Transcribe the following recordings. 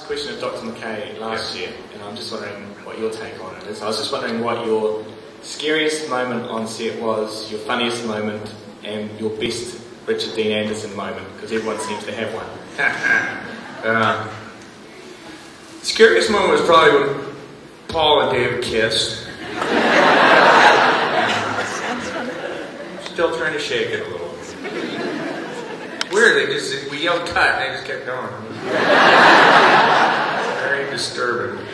a question of Dr. McKay last year, and I'm just wondering what your take on it is. I was just wondering what your scariest moment on set was, your funniest moment, and your best Richard Dean Anderson moment, because everyone seems to have one. Scariest moment was probably when Paul and David kissed. Still trying to shake it a little. Weird, we yelled cut and they just kept going. Very disturbing.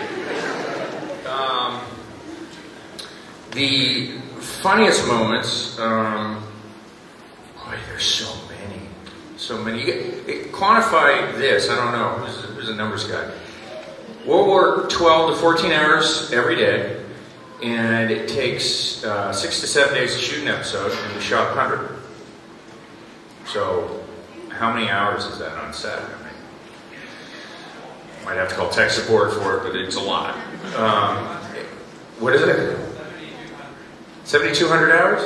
The funniest moments, boy, there's so many. So many. Quantify this, I don't know, who's a numbers guy. We'll work 12 to 14 hours every day, and it takes 6 to 7 days to shoot an episode, and we shot 100. So, how many hours is that on set? I mean, might have to call tech support for it, but it's a lot. What is it? 7,200 hours?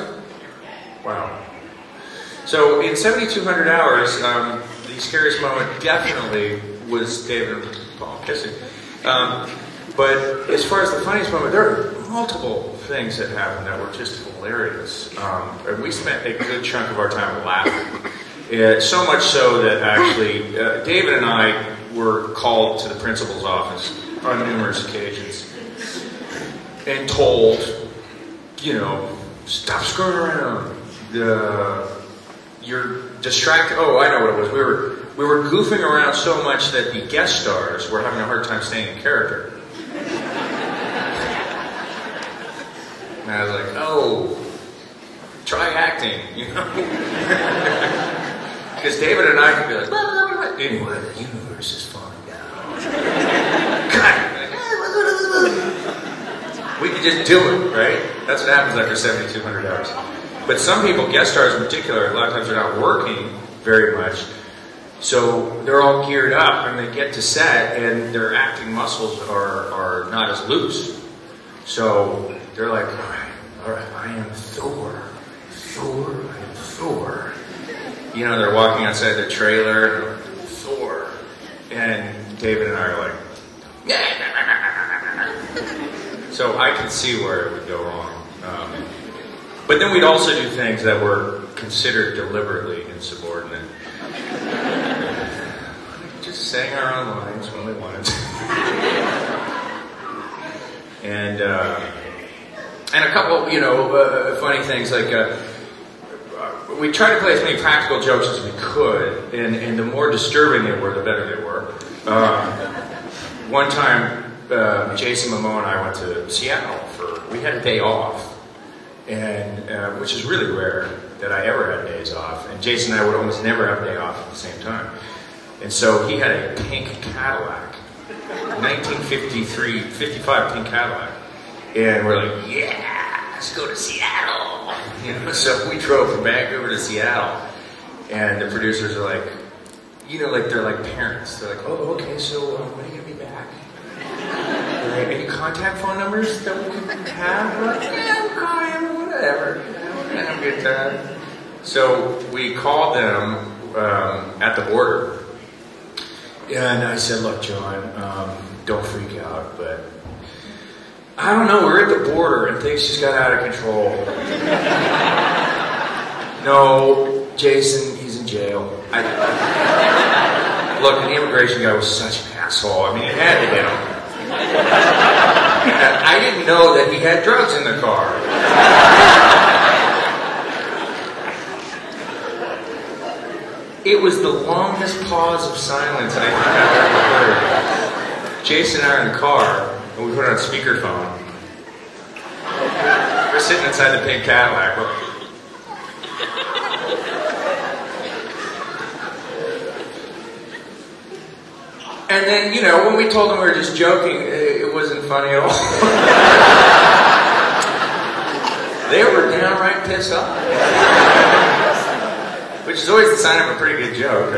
Wow. So in 7,200 hours, the scariest moment definitely was David and Paul kissing. But as far as the funniest moment, there are multiple things that happened that were just hilarious. And we spent a good chunk of our time laughing. So much so that actually David and I were called to the principal's office on numerous occasions and told, you know, stop screwing around. You're distracted. Oh, I know what it was. We were goofing around so much that the guest stars were having a hard time staying in character. And I was like, oh, try acting, you know? Because David and I could be like, anyway, the universe is falling down. We could just do it, right? That's what happens after 7,200 hours. But some people, guest stars in particular, a lot of times they're not working very much. So they're all geared up and they get to set and their acting muscles are not as loose. So they're like, all right, I am Thor. I am Thor. You know, they're walking outside the trailer and they're like, Thor. And David and I are like, so I could see where it would go wrong. But then we'd also do things that were considered deliberately insubordinate. Just sang our own lines when we wanted to. And a couple, you know, funny things like we tried to play as many practical jokes as we could, and the more disturbing they were, the better they were. One time, Jason Momoa and I went to Seattle we had a day off, and which is really rare that I ever had days off. And Jason and I would almost never have a day off at the same time. And so he had a pink Cadillac, 1955 pink Cadillac, and we're like, yeah, let's go to Seattle. You know, so we drove from Vancouver to Seattle, and the producers are like, you know, like they're like parents. They're like, oh, okay, so when are you gonna be back? Any contact phone numbers that we can have? We're like, yeah, we'll call him, whatever. We're gonna have a good time. So we called them at the border, and I said, look, John, don't freak out, but I don't know, we're at the border and things just got out of control. No, Jason, he's in jail. Look, the immigration guy was such an asshole. I mean, it had to be him. I didn't know that he had drugs in the car. It was the longest pause of silence I think I've ever heard. Jason and I are in the car, and we put it on speakerphone. We're sitting inside the pink Cadillac. And then, you know, when we told them we were just joking, it wasn't funny at all. They were downright pissed off. Which is always the sign of a pretty good joke.